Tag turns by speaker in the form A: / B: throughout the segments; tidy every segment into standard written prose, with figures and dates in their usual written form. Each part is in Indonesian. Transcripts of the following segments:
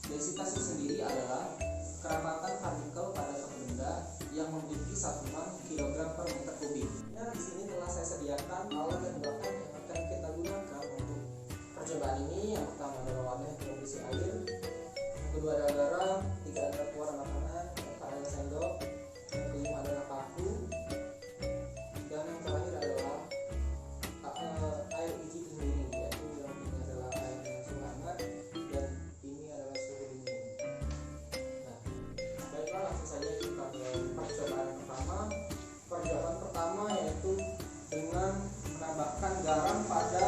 A: Densitas itu sendiri adalah kerapatan partikel pada suatu benda yang memiliki satuan kilogram per meter kubik. Nah, di sini telah saya sediakan alat dan bahan yang akan kita gunakan untuk percobaan ini. Yang pertama adalah wadah yang berisi air, yang kedua adalah garam, tiga adalah pewarna makanan, yang keempat adalah sendok, yang kelima adalah paku, dan yang terakhir adalah air uji itu sendiri, yaitu yang ini adalah air dengan suhu hangat dan ini adalah suhu dingin. Nah, baiklah, langsung saja kita ke percobaan pertama. Percobaan pertama yaitu dengan menambahkan garam pada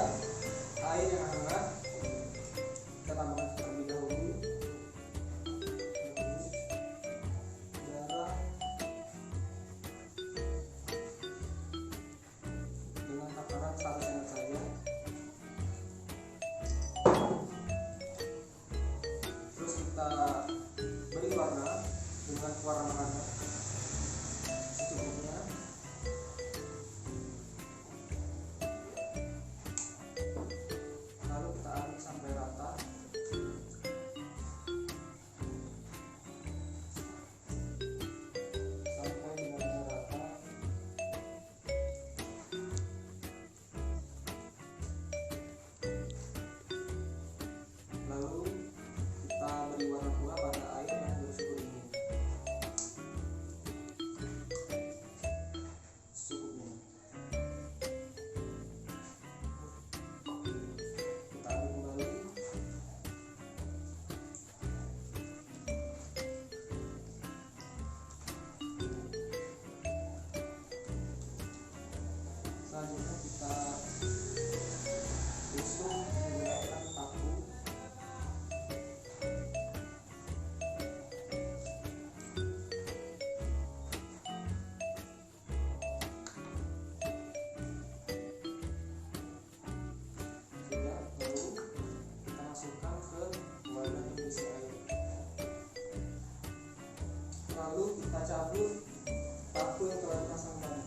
A: air yang hangat. Kita tambahkan terlebih dahulu garam dengan takaran 1 cm saja. Terus kita beri warna dengan pewarna makanan secukupnya. Lalu kita aduk sampai rata. Sampai benar-benar rata. Lalu kita beri warna pula pada air yang bersuhu dingin secukupnya. Kita aduk kembali. Selanjutnya kita tusuk menggunakan paku. Sudah, lalu kita masukkan ke wadah yang berisi air. Lalu kita cabut paku yang telah dipasang tadi.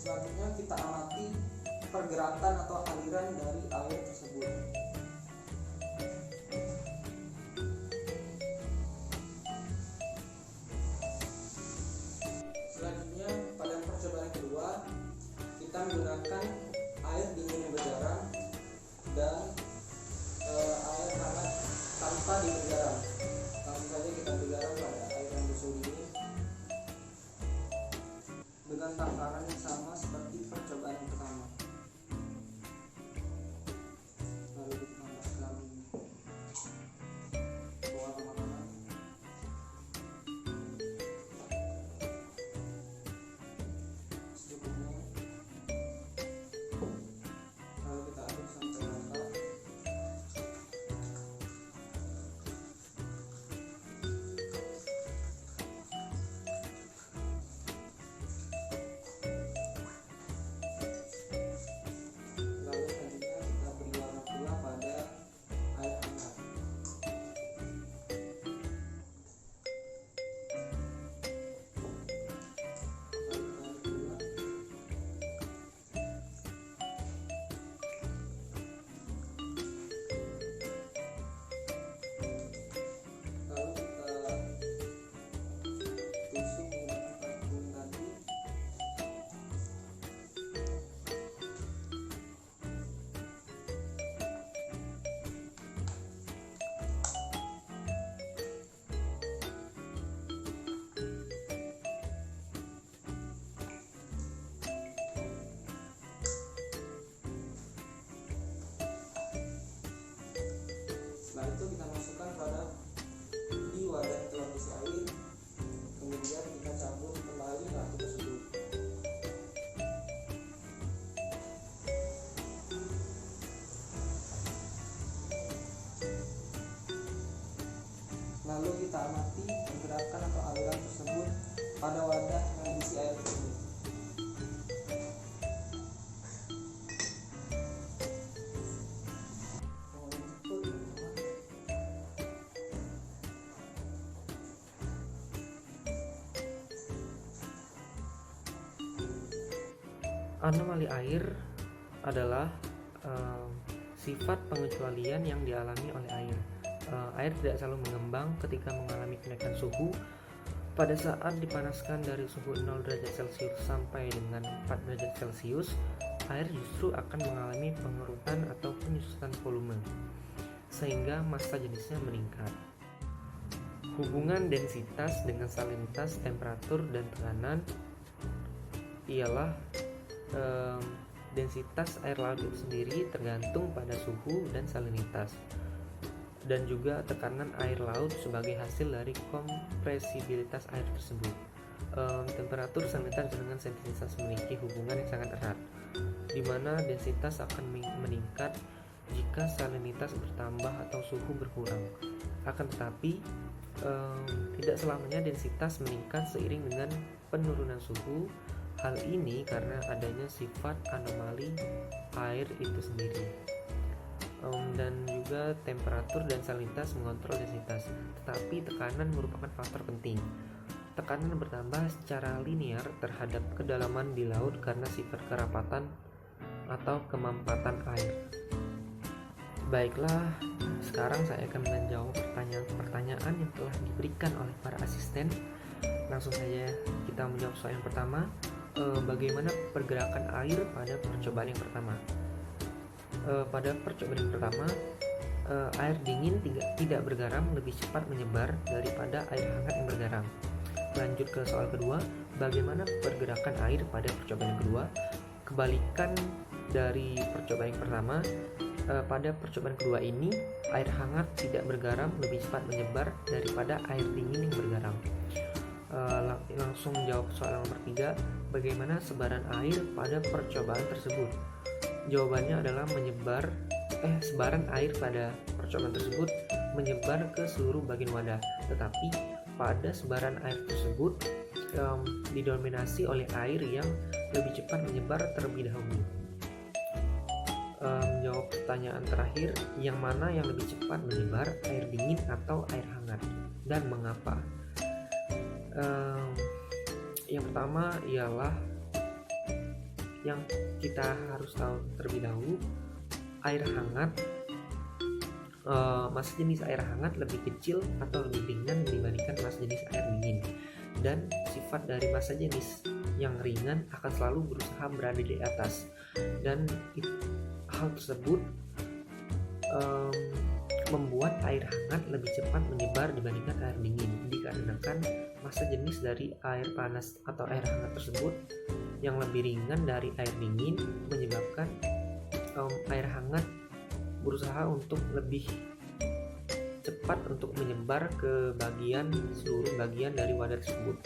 A: Selanjutnya kita amati pergerakan atau aliran dari air tersebut. Selanjutnya pada percobaan kedua kita menggunakan air dingin yang bergaram dan air hangat tanpa diberi garam. Langsung saja kita beri garam pada air yang bersuhu dingin dengan takaran yang sama seperti percobaan yang pertama. Lalu ditambahkan pewarna makanan. Secukupnya. Lalu kita aduk sampai rata. Lalu selanjutnya kita beri warna pula pada air hangat. Lalu kita aduk pula. Lalu kita tusuk menggunakan paku tadi. Setelah itu kita masukkan pada di wadah yang telah berisi air. Kemudian kita cabut kembali paku tersebut. Lalu kita amati pergerakan atau aliran tersebut pada wadah yang berisi air tersebut.
B: Anomali air adalah sifat pengecualian yang dialami oleh air. Air tidak selalu mengembang ketika mengalami kenaikan suhu. Pada saat dipanaskan dari suhu 0 derajat Celcius sampai dengan 4 derajat Celcius, air justru akan mengalami pengerutan atau penyusutan volume, sehingga massa jenisnya meningkat. Hubungan densitas dengan salinitas, temperatur, dan tekanan ialah densitas air laut itu sendiri tergantung pada suhu dan salinitas, dan juga tekanan air laut sebagai hasil dari kompresibilitas air tersebut. Temperatur, salinitas, dengan densitas memiliki hubungan yang sangat erat, di mana densitas akan meningkat jika salinitas bertambah atau suhu berkurang. Akan tetapi tidak selamanya densitas meningkat seiring dengan penurunan suhu. Hal ini karena adanya sifat anomali air itu sendiri. Dan juga temperatur dan salinitas mengontrol densitas, tetapi tekanan merupakan faktor penting. Tekanan bertambah secara linear terhadap kedalaman di laut karena sifat kerapatan atau kemampatan air. Baiklah, sekarang saya akan menjawab pertanyaan yang telah diberikan oleh para asisten. Langsung saja kita menjawab soal yang pertama. Bagaimana pergerakan air pada percobaan yang pertama? Pada percobaan yang pertama, air dingin tidak bergaram lebih cepat menyebar daripada air hangat yang bergaram. Lanjut ke soal kedua, bagaimana pergerakan air pada percobaan yang kedua? Kebalikan dari percobaan yang pertama, pada percobaan kedua ini, air hangat tidak bergaram lebih cepat menyebar daripada air dingin yang bergaram. Langsung menjawab soal nomor 3, bagaimana sebaran air pada percobaan tersebut? Jawabannya adalah sebaran air pada percobaan tersebut menyebar ke seluruh bagian wadah, tetapi pada sebaran air tersebut didominasi oleh air yang lebih cepat menyebar terlebih dahulu. Jawab pertanyaan terakhir, yang mana yang lebih cepat menyebar, air dingin atau air hangat, dan mengapa? Yang pertama ialah yang kita harus tahu terlebih dahulu, air hangat, massa jenis air hangat lebih kecil atau lebih ringan dibandingkan massa jenis air dingin, dan sifat dari massa jenis yang ringan akan selalu berusaha berada di atas, dan hal tersebut membuat air hangat lebih cepat menyebar dibandingkan air dingin, dikarenakan massa jenis dari air panas atau air hangat tersebut yang lebih ringan dari air dingin menyebabkan air hangat berusaha untuk lebih cepat untuk menyebar ke seluruh bagian dari wadah tersebut.